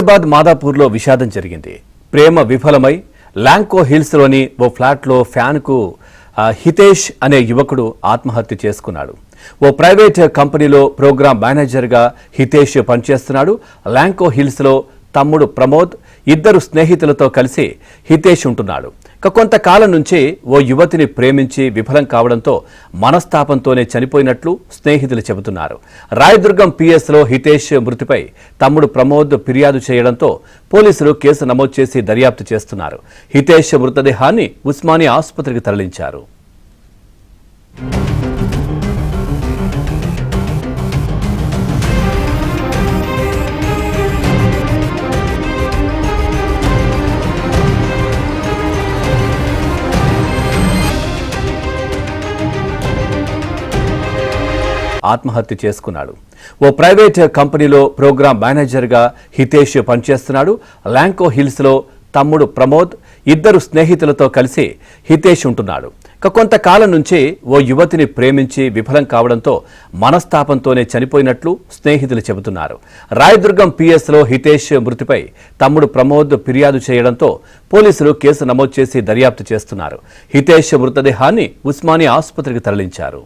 హైదరాబాద్ మాదాపూర్లో విషాదం జరిగింది. ప్రేమ విఫలమై లాంకో హిల్స్లోని ఓ ఫ్లాట్లో ఫ్యాన్కు హితేష్ అనే యువకుడు ఆత్మహత్య చేసుకున్నాడు. ఓ ప్రైవేట్ కంపెనీలో ప్రోగ్రామ్ మేనేజర్గా హితేష్ పనిచేస్తున్నాడు. లాంకో హిల్స్లో తమ్ముడు ప్రమోద్, ఇద్దరు స్నేహితులతో కలిసి హితేష్ ఉంటున్నాడు. కొంతకాలం నుంచి ఓ యువతిని ప్రేమించి విఫలం కావడంతో మనస్తాపంతోనే చనిపోయినట్లు స్నేహితులు చెబుతున్నారు. రాయదుర్గం పిఎస్లో హితేష్ మృతిపై తమ్ముడు ప్రమోద్ ఫిర్యాదు చేయడంతో పోలీసులు కేసు నమోదు చేసి దర్యాప్తు చేస్తున్నారు. హితేష్ మృతదేహాన్ని ఉస్మానియా ఆసుపత్రికి తరలించారు. ఆత్మహత్య చేసుకున్నాడు. ఓ ప్రైవేట్ కంపెనీలో ప్రోగ్రామ్ మేనేజర్గా హితేష్ పనిచేస్తున్నాడు. లాంకో హిల్స్లో తమ్ముడు ప్రమోద్, ఇద్దరు స్నేహితులతో కలిసి హితేష్ ఉంటున్నాడు. కొంతకాలం నుంచి ఓ యువతిని ప్రేమించి విఫలం కావడంతో మనస్తాపంతోనే చనిపోయినట్లు స్నేహితులు చెబుతున్నారు. రాయదుర్గం పిఎస్లో హితేష్ మృతిపై తమ్ముడు ప్రమోద్ ఫిర్యాదు చేయడంతో పోలీసులు కేసు నమోదు చేసి దర్యాప్తు చేస్తున్నారు. హితేష్ మృతదేహాన్ని ఉస్మానియా ఆసుపత్రికి తరలించారు.